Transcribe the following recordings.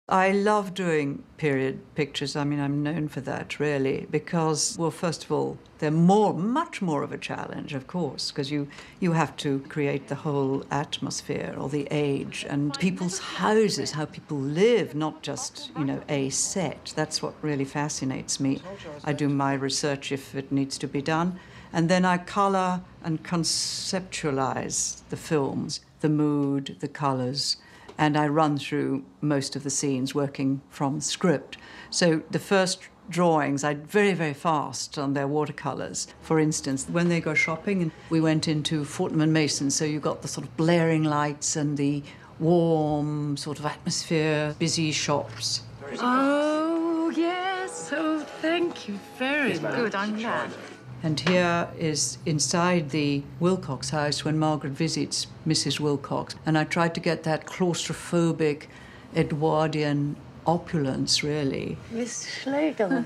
I love doing period pictures. I mean, I'm known for that, really, because, well, first of all, they're much more of a challenge, of course, because you have to create the whole atmosphere or the age and people's houses, how people live, not just, you know, a set. That's what really fascinates me. I do my research if it needs to be done, and then I colour and conceptualise the films, the mood, the colours, and I run through most of the scenes working from script. So the first drawings, I very, very fast on their watercolours. For instance, when they go shopping, and we went into Fortnum & Mason, so you got the sort of blaring lights and the warm sort of atmosphere, busy shops. Oh, yes. Oh, thank you very good. I'm glad. And here is inside the Wilcox house when Margaret visits Mrs. Wilcox. And I tried to get that claustrophobic Edwardian opulence, really. Miss Schlegel,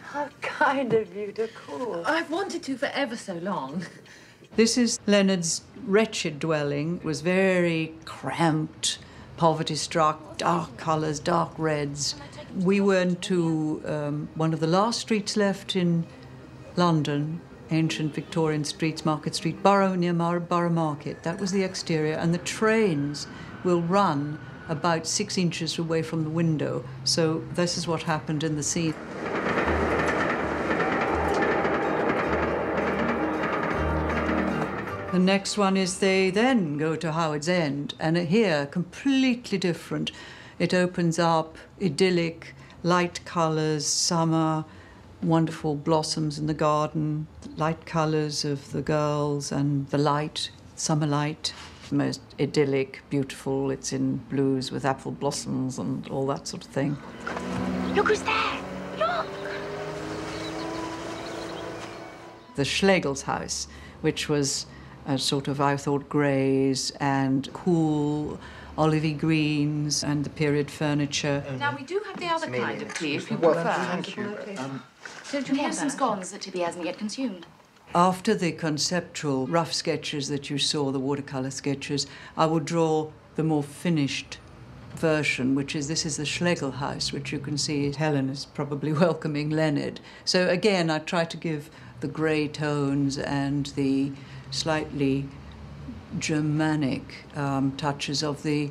how kind of you to call. I've wanted to for ever so long. This is Leonard's wretched dwelling. It was very cramped, poverty-struck, dark colours, dark reds. We went to one of the last streets left in London, ancient Victorian streets, Market Street, Borough, near Borough Market. That was the exterior, and the trains will run about 6 inches away from the window. So this is what happened in the scene. The next one is they then go to Howard's End, and here, completely different. It opens up, idyllic, light colours, summer, wonderful blossoms in the garden, light colours of the girls and the light, summer light. Most idyllic, beautiful. It's in blues with apple blossoms and all that sort of thing. Look who's there! Look! The Schlegel's house, which was a sort of, I thought, greys and cool, olivey greens and the period furniture. Now, we do have the other kind of tea, if you prefer. Thank you. Don't you have some scones that Tibby hasn't yet consumed? After the conceptual rough sketches that you saw, the watercolour sketches, I would draw the more finished version, this is the Schlegel house, which you can see Helen is probably welcoming Leonard. So again, I try to give the grey tones and the slightly Germanic touches of the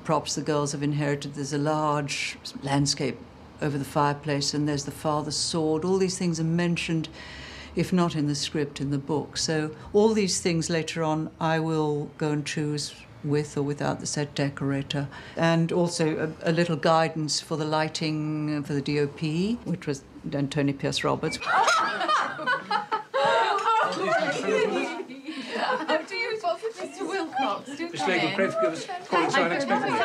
props the girls have inherited. There's a large landscape over the fireplace, and there's the father's sword. All these things are mentioned, if not in the script, in the book. So all these things later on I will go and choose with or without the set decorator. And also a little guidance for the lighting for the DOP, which was Tony Pierce Roberts. Mr. Wilcox, do Miss Schlegel, pray forgive us. Calling so unexpectedly.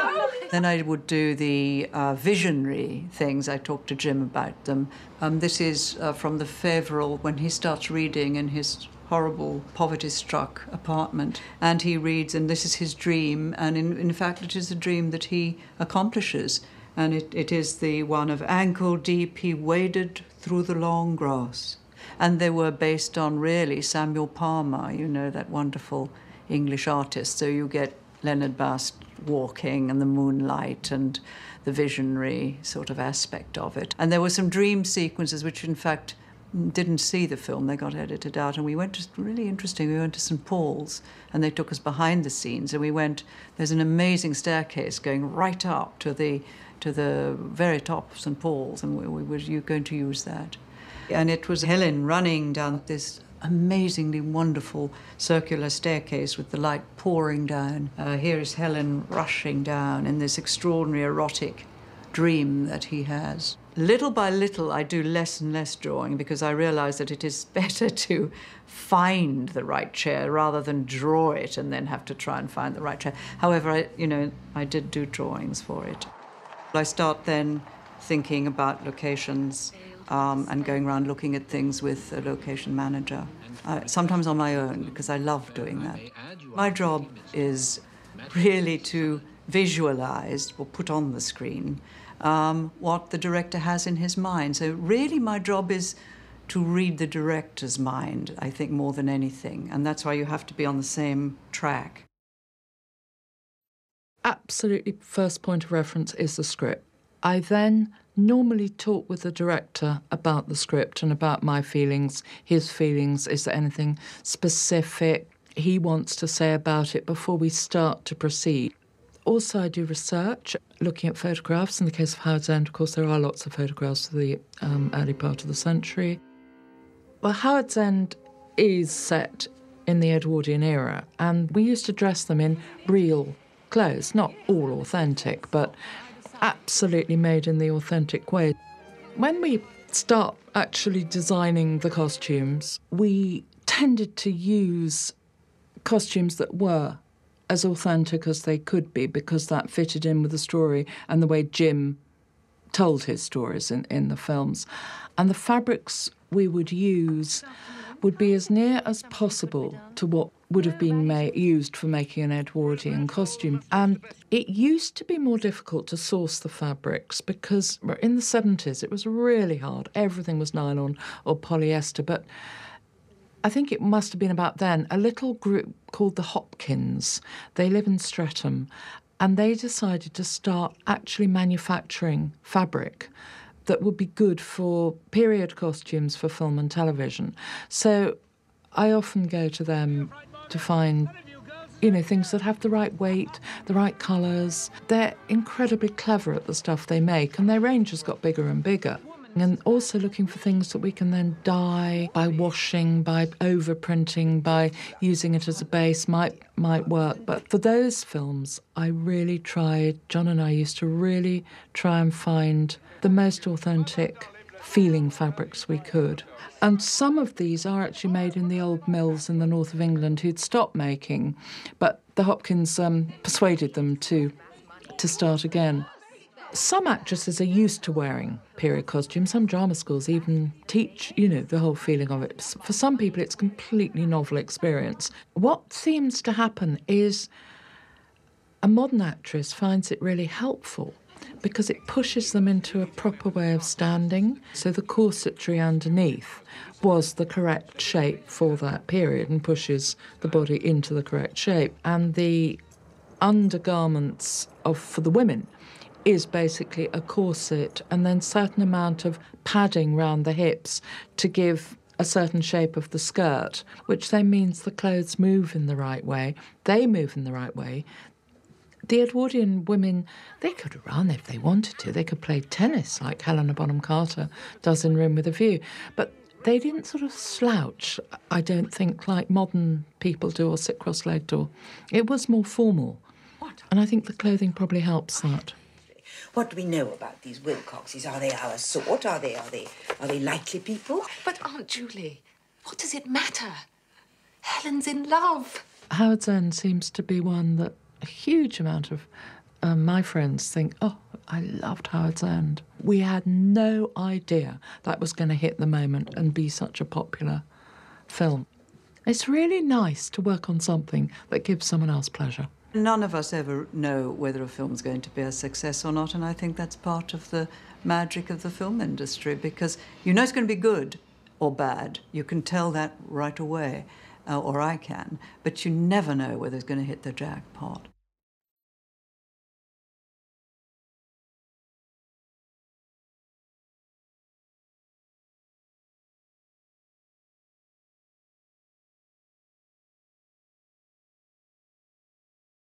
Then I would do the visionary things. I talked to Jim about them. This is from the Feverel, when he starts reading in his horrible poverty-struck apartment. And he reads, and this is his dream. And in fact, it is a dream that he accomplishes. And it is the one of ankle deep he waded through the long grass. And they were based on, really, Samuel Palmer, you know, that wonderful English artist. So you get Leonard Bast walking and the moonlight and the visionary sort of aspect of it. And there were some dream sequences which, in fact, didn't see the film. They got edited out. And we went to, really interesting, we went to St. Paul's, and they took us behind the scenes. And we went, there's an amazing staircase going right up to the very top of St. Paul's, and we were going to use that. And it was Helen running down this amazingly wonderful circular staircase with the light pouring down. Here is Helen rushing down in this extraordinary erotic dream that he has. Little by little, I do less and less drawing because I realise that it is better to find the right chair rather than draw it and then have to try and find the right chair. However, I did do drawings for it. I start then thinking about locations and going around looking at things with a location manager, sometimes on my own, because I love doing that. My job is really to visualise or put on the screen what the director has in his mind. So really my job is to read the director's mind, I think, more than anything, and that's why you have to be on the same track. Absolutely first point of reference is the script. I then normally talk with the director about the script and about my feelings, his feelings. Is there anything specific he wants to say about it before we start to proceed? Also, I do research, looking at photographs. In the case of Howard's End, of course, there are lots of photographs of the early part of the century. Well, Howard's End is set in the Edwardian era, and we used to dress them in real clothes, not all authentic, but absolutely made in the authentic way. When we start actually designing the costumes, we tended to use costumes that were as authentic as they could be, because that fitted in with the story and the way Jim told his stories in the films. And the fabrics we would use would be as near as possible to what would have been used for making an Edwardian costume. And it used to be more difficult to source the fabrics because in the 70s it was really hard. Everything was nylon or polyester, but I think it must have been about then, a little group called the Hopkins. They live in Streatham, and they decided to start actually manufacturing fabric that would be good for period costumes for film and television. So I often go to them to find, things that have the right weight, the right colours. They're incredibly clever at the stuff they make, and their range has got bigger and bigger. And also looking for things that we can then dye by washing, by overprinting, by using it as a base might work. But for those films, John and I used to really try and find the most authentic feeling fabrics we could. And some of these are actually made in the old mills in the north of England who'd stopped making, but the Hopkins persuaded them to start again. Some actresses are used to wearing period costumes. Some drama schools even teach, the whole feeling of it. For some people, it's a completely novel experience. What seems to happen is a modern actress finds it really helpful because it pushes them into a proper way of standing. So the corsetry underneath was the correct shape for that period and pushes the body into the correct shape. And the undergarments for the women is basically a corset and then certain amount of padding round the hips to give a certain shape of the skirt, which then means the clothes move in the right way. They move in the right way. The Edwardian women, they could run if they wanted to. They could play tennis like Helena Bonham Carter does in Room with a View. But they didn't sort of slouch, I don't think, like modern people do or sit cross-legged. It was more formal. And I think the clothing probably helps that. What do we know about these Wilcoxes? Are they our sort? Are they likely people? But Aunt Julie, what does it matter? Helen's in love. Howard's End seems to be one that a huge amount of my friends think, oh, I loved Howard's End. We had no idea that was going to hit the moment and be such a popular film. It's really nice to work on something that gives someone else pleasure. None of us ever know whether a film's going to be a success or not, and I think that's part of the magic of the film industry, because you know it's going to be good or bad. You can tell that right away, or I can, but you never know whether it's going to hit the jackpot.